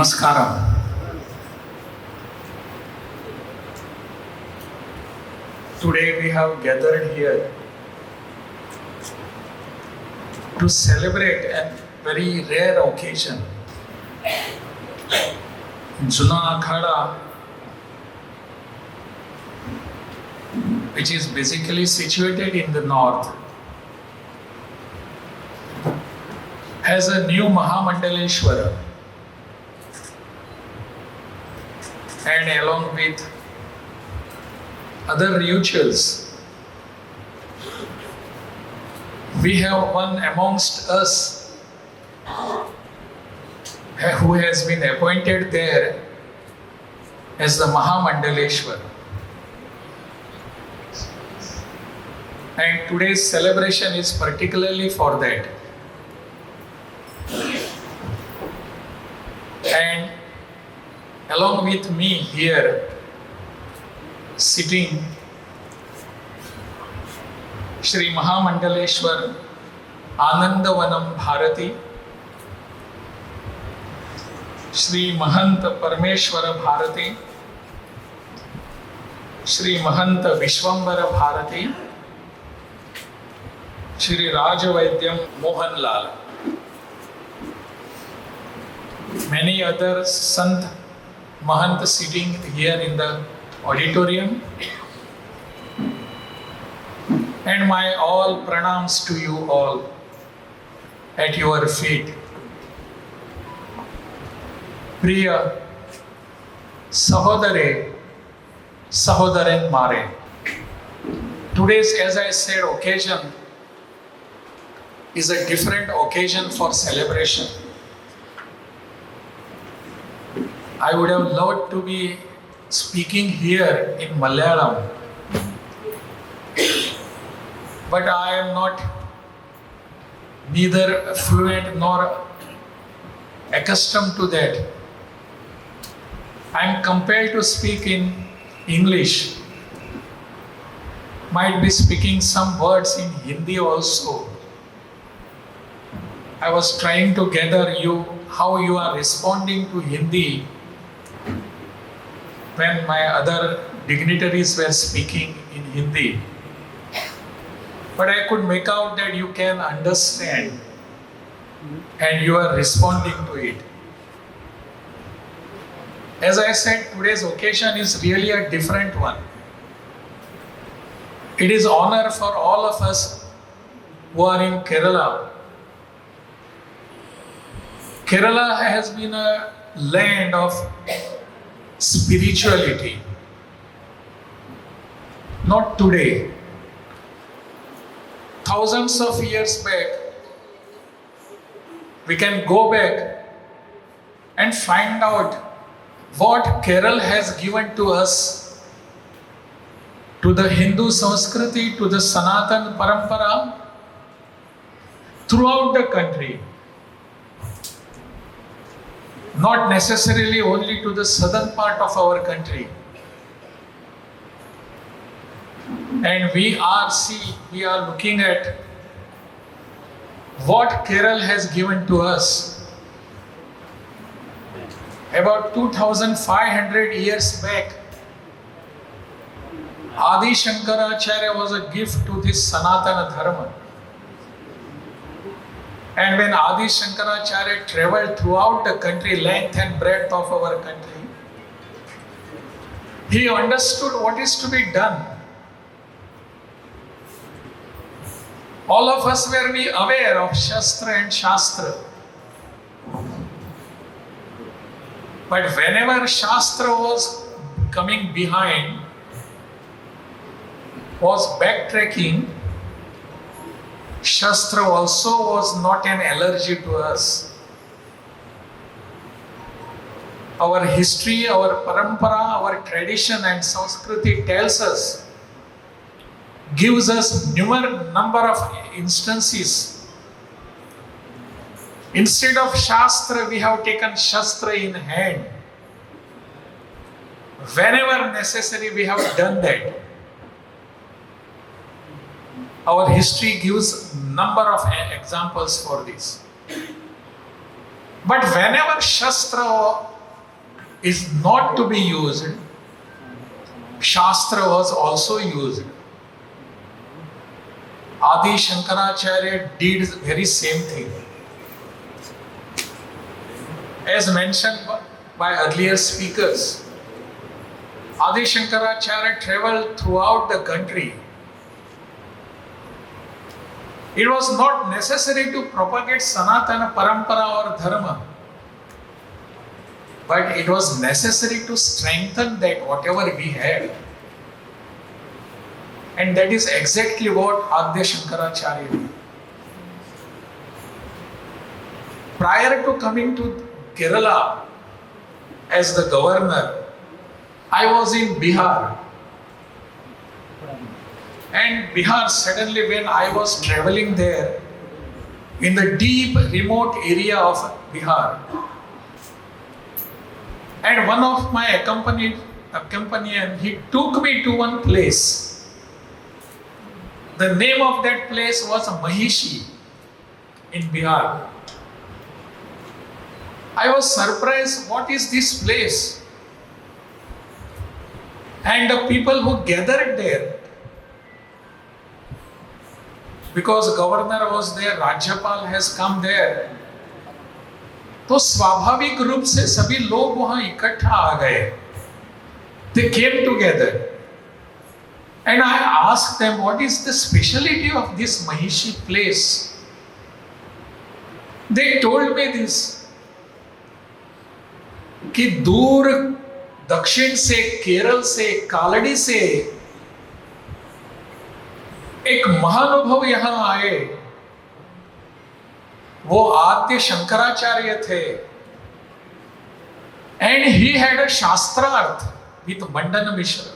Namaskaram. Today we have gathered here to celebrate a very rare occasion. Juna Akhada, which is basically situated in the north, has a new Mahamandaleshwara, and along with other rituals, we have one amongst us who has been appointed there as the Mahamandaleshwara. And today's celebration is particularly for that. And along with me here, sitting, Shri Mahamandaleshwar Anandavanam Bharati, Shri Mahanta Parameshwara Bharati, Shri Mahanta Vishwambara Bharati, Shri Rajavadyam Mohanlal. Many other Sant Mahant sitting here in the auditorium, and my all pranams to you all at your feet. Priya Sahodare, Sahodaren Mare. Today's, as I said, occasion is a different occasion for celebration. I would have loved to be speaking here in Malayalam, but I am not neither fluent nor accustomed to that. I am compelled to speak in English. Might be speaking some words in Hindi also. I was trying to gather how you are responding to Hindi when my other dignitaries were speaking in Hindi. But I could make out that you can understand and you are responding to it. As I said, today's occasion is really a different one. It is honor for all of us who are in Kerala. Kerala has been a land of spirituality. Not today. Thousands of years back, we can go back and find out what Kerala has given to us, to the Hindu Sanskriti, to the Sanatan Parampara, throughout the country. Not necessarily only to the southern part of our country. And we are looking at what Kerala has given to us. About 2,500 years back, Adi Shankaracharya was a gift to this Sanatana Dharma. And when Adi Shankaracharya traveled throughout the country, length and breadth of our country, he understood what is to be done. All of us were aware of Shastra and Shastra. But whenever Shastra was coming behind, was backtracking, Shastra also was not an allergy to us. Our history, our parampara, our tradition and Sanskriti tells us, gives us number of instances. Instead of Shastra, we have taken Shastra in hand. Whenever necessary, we have done that. Our history gives number of examples for this. But whenever Shastra is not to be used, Shastra was also used. Adi Shankaracharya did very same thing. As mentioned by earlier speakers, Adi Shankaracharya traveled throughout the country. It was not necessary to propagate Sanatana Parampara or Dharma, but it was necessary to strengthen that whatever we had. And that is exactly what Adi Shankaracharya did. Prior to coming to Kerala as the governor, I was in Bihar. And Bihar, suddenly when I was traveling there, in the deep remote area of Bihar, and one of my accompaniant, he took me to one place. The name of that place was Mahishi in Bihar. I was surprised, what is this place? And the people who gathered there, because governor was there, Rajyapal has come there, तो स्वाभाविक रूप से सभी लोग वहां इकट्ठा आ गए. They came together. And I asked them, what is the speciality of this Mahishi place? They told me this, कि दूर दक्षिण से, केरल से, कालड़ी से एक महानुभव यहां आए. वो आद्य शंकराचार्य थे. And he had a शास्त्रार्थ with Mandan Mishra.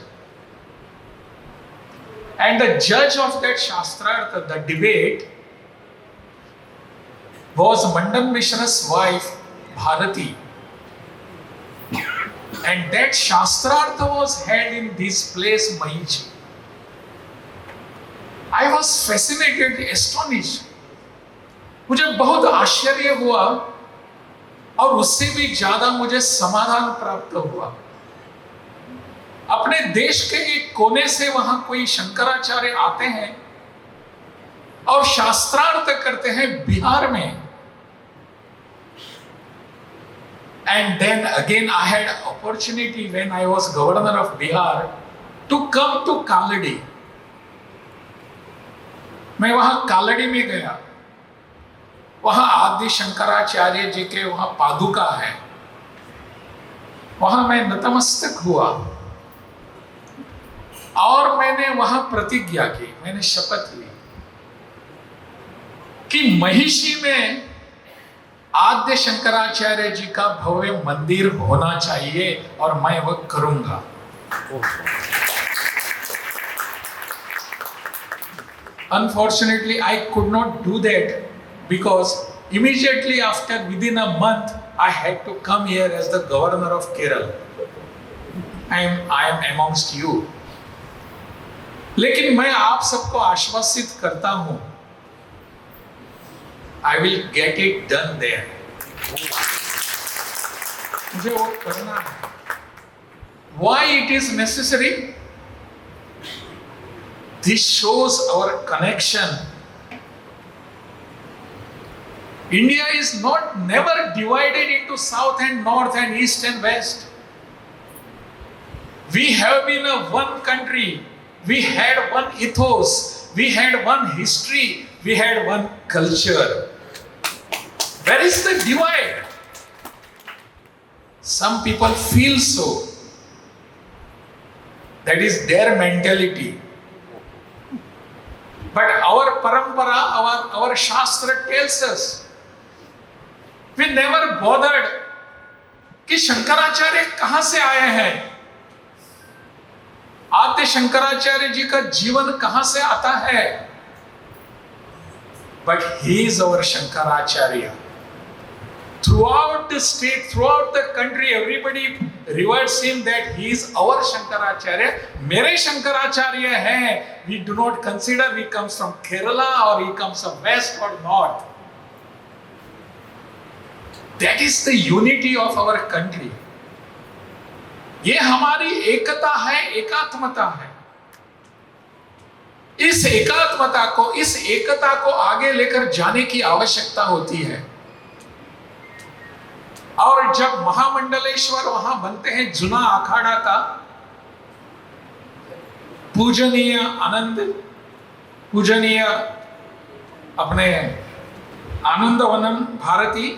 And the judge of that shastrarth, the debate, was Mandan Mishra's wife, Bharati. And that shastrarth was held in this place, Mahishi. I was fascinated, astonished. मुझे बहुत आश्चर्य हुआ और उससे भी ज्यादा मुझे समाधान प्राप्त हुआ. अपने देश के एक कोने से वहां कोई शंकराचार्य आते हैं और शास्त्रार्थ करते हैं बिहार में. And then again I had opportunity when I was governor of Bihar to come to Kaladi. मैं वहां कालड़ी में गया. वहां आदि शंकराचार्य जी के वहां पादुका है. वहां मैं नतमस्तक हुआ और मैंने वहां प्रतिज्ञा की, मैंने शपथ ली कि महिषी में आद्य शंकराचार्य जी का भव्य मंदिर होना चाहिए और मैं वह करूंगा. Unfortunately, I could not do that because immediately after, within a month, I had to come here as the governor of Kerala. I am amongst you. लेकिन मैं आप सबको आश्वासित करता हूं, I will get it done there. मुझे वो करना है. Why it is necessary? This shows our connection. India is never divided into south and north and east and west. We have been a one country. We had one ethos. We had one history. We had one culture. Where is the divide? Some people feel so. That is their mentality. But our parampara, our shastra tells us, we never bothered कि शंकराचार्य कहां से आए हैं. आद्य शंकराचार्य जी का जीवन कहां से आता है. But he is our Shankaracharya. Throughout the state, throughout the country, everybody reverts him that he is our Shankaracharya. मेरे शंकराचार्य हैं. We do not consider he comes from Kerala or he comes from west or north. That is the unity of our country. ये हमारी एकता है, एकात्मता है। इस एकात्मता को, इस एकता को आगे लेकर जाने की आवश्यकता होती है। और जब महामंडलेश्वर वहां बनते हैं, जुना अखाड़ा का पूजनीय आनंद, पूजनीय अपने आनंदवनम भारती,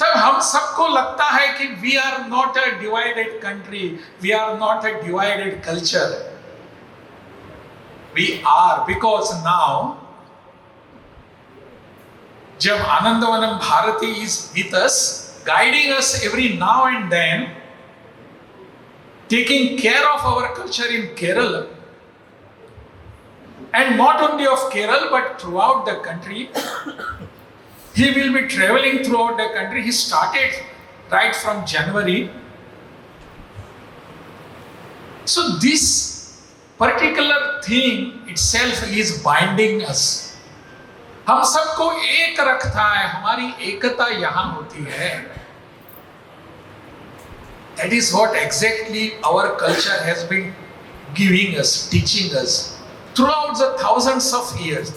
तब हम सबको लगता है कि we are not a divided country, we are not a divided culture. We are, because now जब Anandavanam Bharati is with us, guiding us every now and then, taking care of our culture in Kerala, and not only of Kerala but throughout the country. He will be traveling throughout the country. He started right from January. So this particular thing itself is binding us. हम सबको एक रखता है, हमारी एकता यहां होती है। That is what exactly our culture has been giving us, teaching us throughout the thousands of years.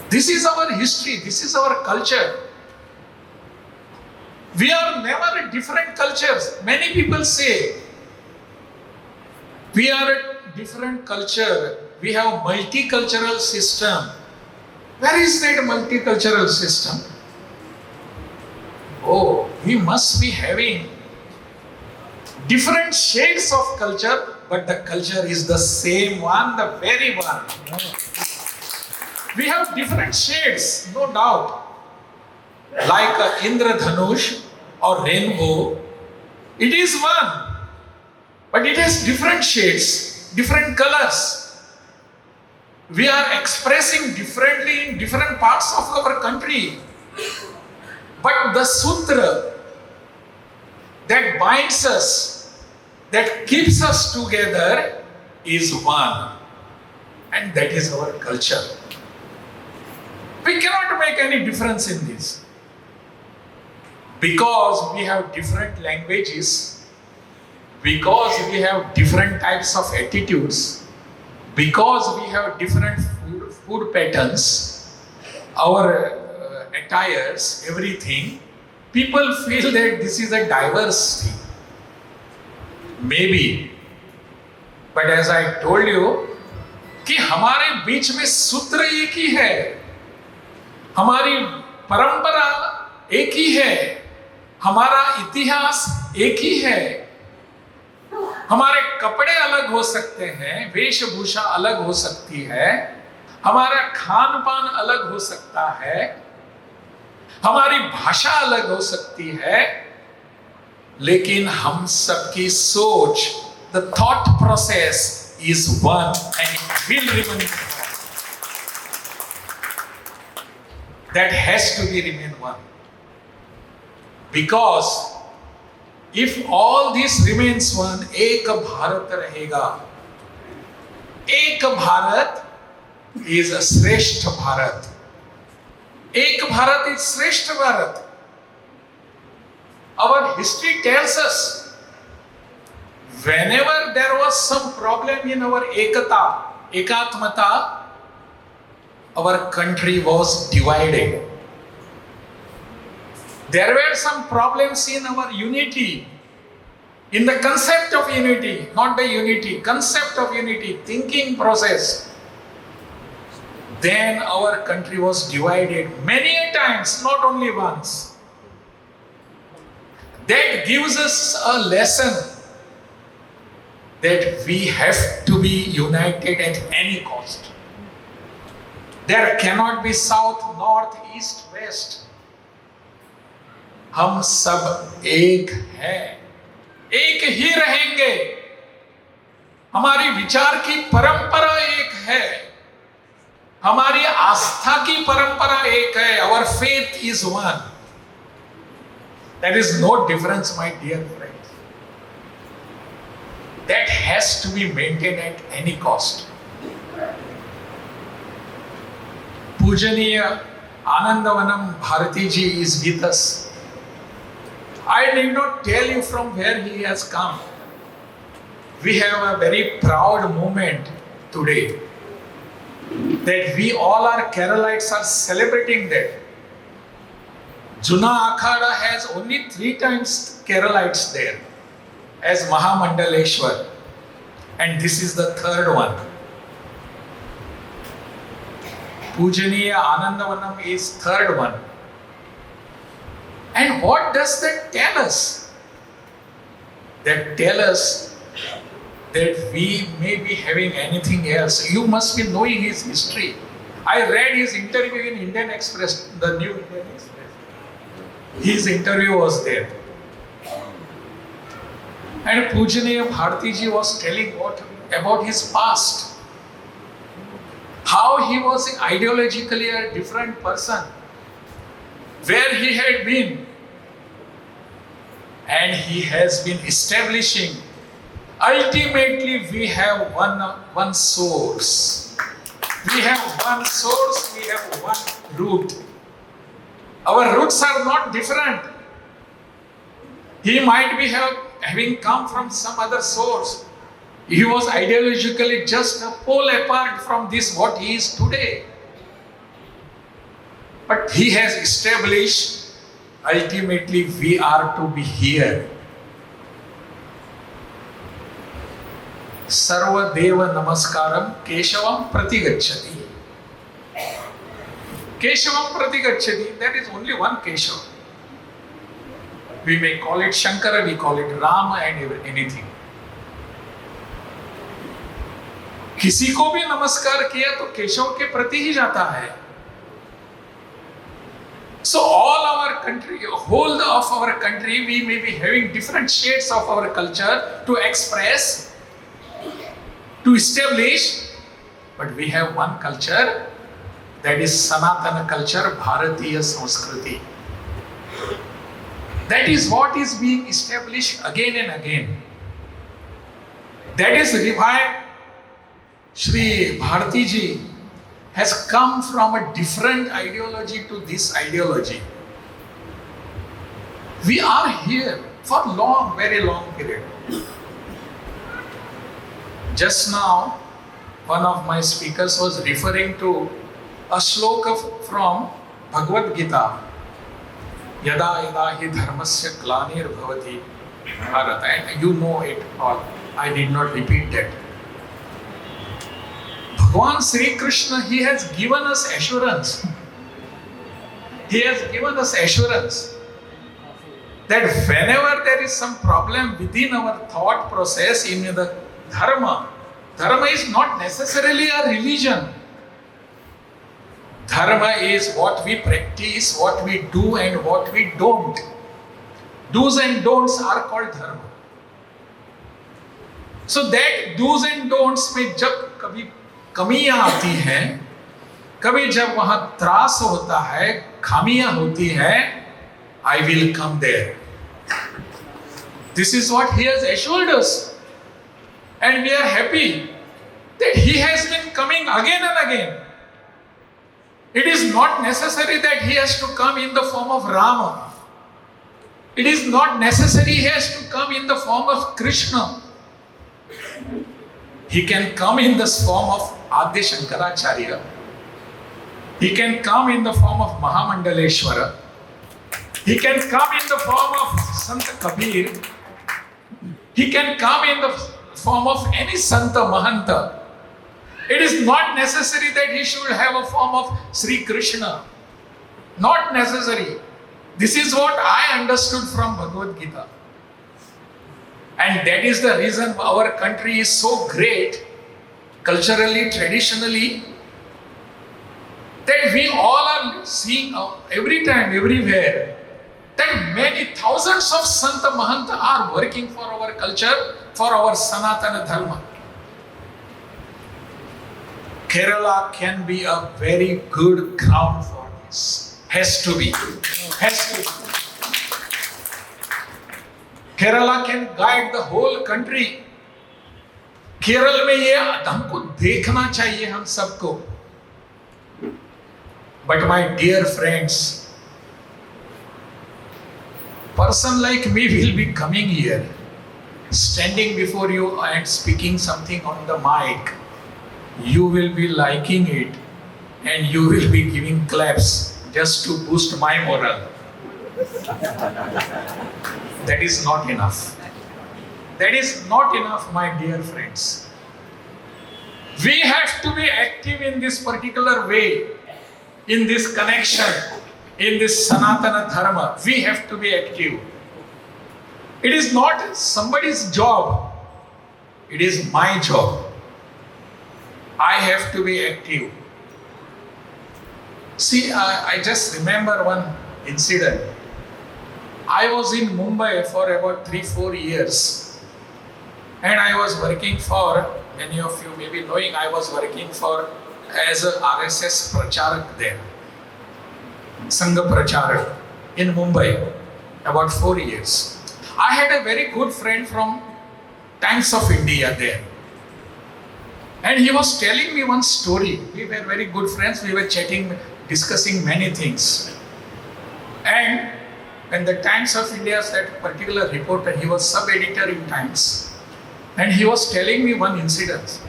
This is our history, this is our culture. We are never different cultures. Many people say we are a different culture, we have multicultural system. Where is that multicultural system? Oh, we must be having different shades of culture, but the culture is the same one, the very one. We have different shades, no doubt. Like Indradhanush or rainbow, it is one, but it has different shades, different colors. We are expressing differently in different parts of our country. But the sutra that binds us, that keeps us together, is one, and that is our culture. We cannot make any difference in this, because we have different languages, because we have different types of attitudes, because we have different food patterns, our attires, everything. People feel that this is a diverse thing. Maybe, but as I told you कि हमारे बीच में सूत्र एक ही है, हमारी परंपरा एक ही है, हमारा इतिहास एक ही है। हमारे कपड़े अलग हो सकते हैं, वेशभूषा अलग हो सकती है, हमारा खान पान अलग हो सकता है, हमारी भाषा अलग हो सकती है, लेकिन हम सबकी सोच, the thought process is one and it will remain one. That has to be remain one. Because if all this remains one, एक भारत रहेगा. एक भारत is a श्रेष्ठ भारत. एक भारत is श्रेष्ठ Bharat. Our history tells us, whenever there was some problem in our ekata, ekatmata, our country was divided. There were some problems in our unity, in the concept of unity, not the unity, concept of unity, thinking process. Then our country was divided many a times, not only once. That gives us a lesson that we have to be united at any cost. There cannot be south, north, east, west. हम सब एक हैं, एक ही रहेंगे। हमारी विचार की परंपरा एक है, हमारी आस्था की परंपरा एक है। Our faith is one. There is no difference, my dear friends. That has to be maintained at any cost. पूजनीय आनंदवनम भारती जी is with us. I need not tell you from where he has come. We have a very proud moment today that we all are Keralites are celebrating that. Juna Akhada has only 3 times Keralites there as Mahamandaleshwar, and this is the 3rd one. Pujaniya Anandavanam is 3rd one. And what does that tell us? That tell us that we may be having anything else. You must be knowing his history. I read his interview in Indian Express, the new Indian Express. His interview was there. And Pujaniya Bhartiji was telling about his past. How he was ideologically a different person. Where he had been. And he has been establishing. Ultimately, we have one source. We have one source, we have one root. Our roots are not different. He might be having come from some other source. He was ideologically just a pole apart from this what he is today. But he has established, ultimately we are to be here. Sarva Deva Namaskaram Keshavam Pratigacchati. Keshavam Pratigacchati, there is only one Keshav. We may call it Shankara, we call it Rama and anything. किसी को भी नमस्कार किया तो केशव के प्रति ही जाता है. So all our country, whole of our country, we may be having different shades of our culture to express, to establish, but we have one culture, that is Sanatana culture, Bharatiya Sanskriti. That is what is being established again and again. That is revived. Shri Bhartiji has come from a different ideology to this ideology. We are here for long, very long period. Just now, one of my speakers was referring to a shloka from Bhagavad Gita. Yada yada hi dharmasya glanirбhavati bharat. And you know it all. I did not repeat that. Bhagwan Sri Krishna, he has given us assurance. He has given us assurance that whenever there is some problem within our thought process in the dharma is not necessarily a religion. Dharma is what we practice, what we do and what we don't. Do's and don'ts are called dharma. So that do's and don'ts में जब कभी कमियां आती हैं, कभी जब वहां त्रास होता है, खामियां होती हैं, I will come there. This is what he has assured us. And we are happy that he has been coming again and again. It is not necessary that he has to come in the form of Rama. It is not necessary he has to come in the form of Krishna. He can come in the form of Adi Shankaracharya. He can come in the form of Mahamandaleshwara. He can come in the form of Sant Kabir. He can come in the form of any Santa Mahanta. It is not necessary that he should have a form of Sri Krishna. Not necessary. This is what I understood from Bhagavad Gita. And that is the reason our country is so great, culturally, traditionally, that we all are seeing every time, everywhere, that many thousands of Santa Mahanta are working for our culture, for our Sanatana Dharma. Kerala can be a very good ground for this. Has to be. Has to be. Kerala can guide the whole country. Kerala में ये हमको देखना चाहिए हम सबको. But my dear friends, person like me will be coming here, standing before you and speaking something on the mic, you will be liking it and you will be giving claps just to boost my morale. That is not enough. That is not enough, my dear friends. We have to be active in this particular way, in this connection, in this Sanatana Dharma. We have to be active. It is not somebody's job. It is my job. I have to be active. See, I just remember one incident. I was in Mumbai for about 3-4 years. And I was working for, many of you may be knowing, I was working for as a RSS Pracharak there. Sangha Pracharak in Mumbai, about 4 years. I had a very good friend from Times of India there. And he was telling me one story. We were very good friends. We were chatting, discussing many things. And when the Times of India, that particular reporter, he was sub-editor in Times. And he was telling me one incident.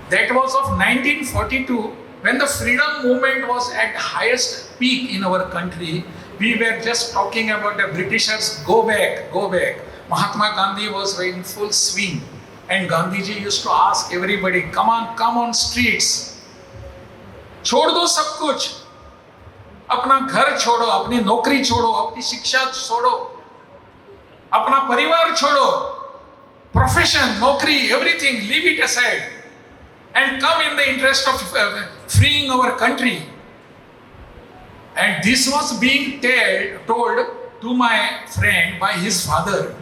That was of 1942, when the freedom movement was at highest peak in our country. We were just talking about the Britishers, go back, go back. Mahatma Gandhi was in full swing. And Gandhiji used to ask everybody, come on streets. छोड़ दो सब कुछ. अपना घर छोड़ो, अपनी नौकरी छोड़ो, अपनी शिक्षा छोड़ो, अपना परिवार छोड़ो, profession, नौकरी, everything, leave it aside and come in the interest of freeing our country. And this was being told to my friend by his father.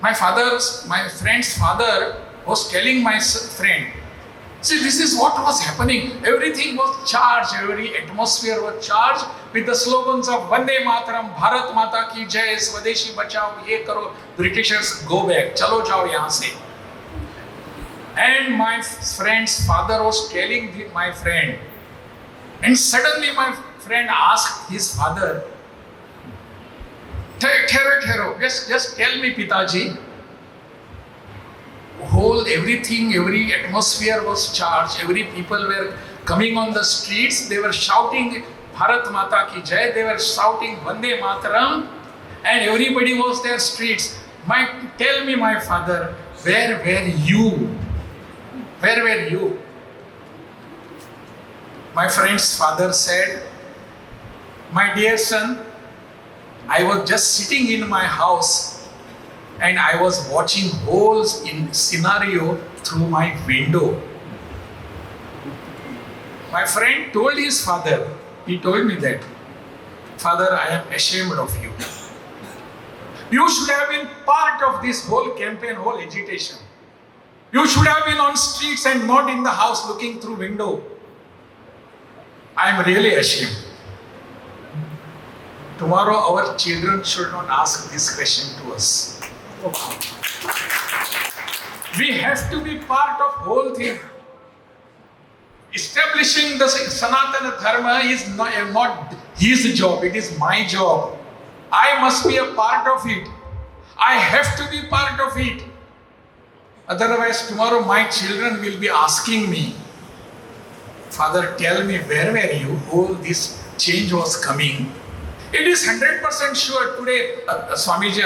My friend's father was telling my friend, see, this is what was happening. Everything was charged, every atmosphere was charged with the slogans of Vande Mataram, Bharat Mata ki Jai, Swadeshi Bachao, ye karo, Britishers go back, chalo jao yahan se. And my friend's father was telling my friend, and suddenly my friend asked his father, Thero, just tell me, Pitaji. Everything, every atmosphere was charged. Every people were coming on the streets. They were shouting Bharat Mata ki Jai. They were shouting Vande Mataram, and everybody was there streets. Tell me, my father, where were you? Where were you? My friend's father said, my dear son, I was just sitting in my house and I was watching whole scenario through my window. My friend told his father, he told me that, Father, I am ashamed of you. You should have been part of this whole campaign, whole agitation. You should have been on streets and not in the house looking through window. I am really ashamed. Tomorrow our children should not ask this question to us. We have to be part of whole thing. Establishing the Sanatana Dharma is not his job, it is my job. I must be a part of it. I have to be part of it. Otherwise, tomorrow my children will be asking me, Father, tell me, where were you? All this change was coming. It is 100% sure today, Swamiji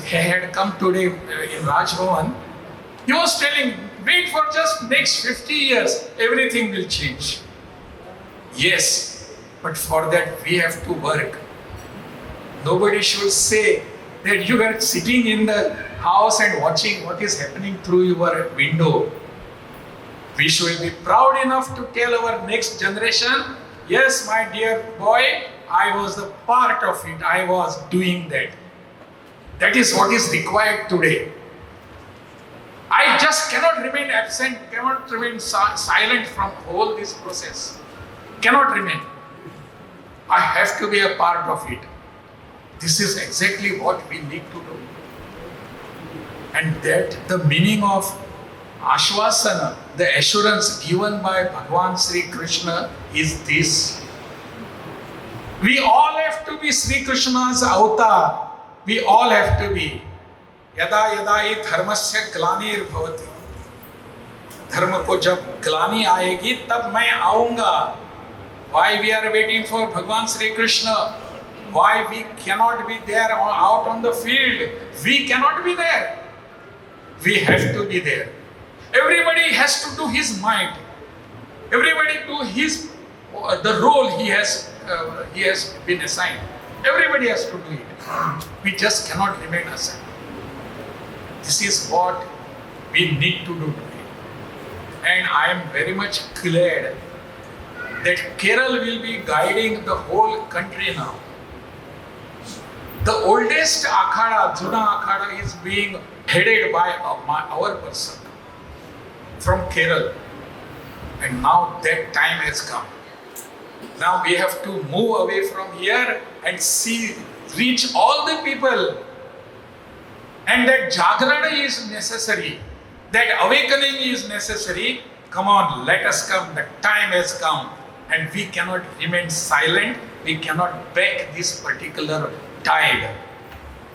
had come today in Raj Bhavan. He was telling, wait for just next 50 years, everything will change. Yes, but for that we have to work. Nobody should say that you are sitting in the house and watching what is happening through your window. We should be proud enough to tell our next generation, yes, my dear boy, I was a part of it. I was doing that. That is what is required today. I just cannot remain absent, cannot remain silent from all this process. Cannot remain. I have to be a part of it. This is exactly what we need to do. And that the meaning of Ashwasana, the assurance given by Bhagwan Sri Krishna is this. We all have to be Sri Krishna's avatar. we all have to be. यदा यदा हि धर्मस्य ग्लानिर्भवति, धर्म को जब ग्लानि आएगी तब मैं आऊंगा. Why we are waiting for Bhagwan Shri Krishna? Why we cannot be there out on the field? We cannot be there. We have to be there. Everybody has to do his might. Everybody do his the role he has been assigned. Everybody has to do it. We just cannot remain aside. This is what we need to do today. And I am very much glad that Kerala will be guiding the whole country now. The oldest akhada, Juna akhada, is being headed by our person from Kerala. And now that time has come. Now we have to move away from here and reach all the people. And that Jagrana is necessary. That awakening is necessary. Come on, let us come. The time has come. And we cannot remain silent. We cannot back this particular tide.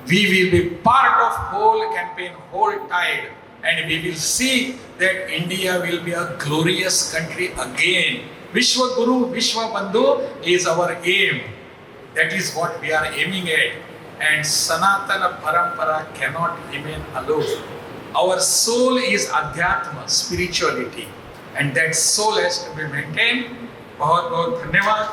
We will be part of whole campaign, whole tide. And we will see that India will be a glorious country again. Vishwa Guru, Vishwa Bandhu is our aim. That is what we are aiming at. And Sanatana Parampara cannot remain alone. Our soul is Adhyatma, spirituality. And that soul has to be maintained. बहुत बहुत धन्यवाद.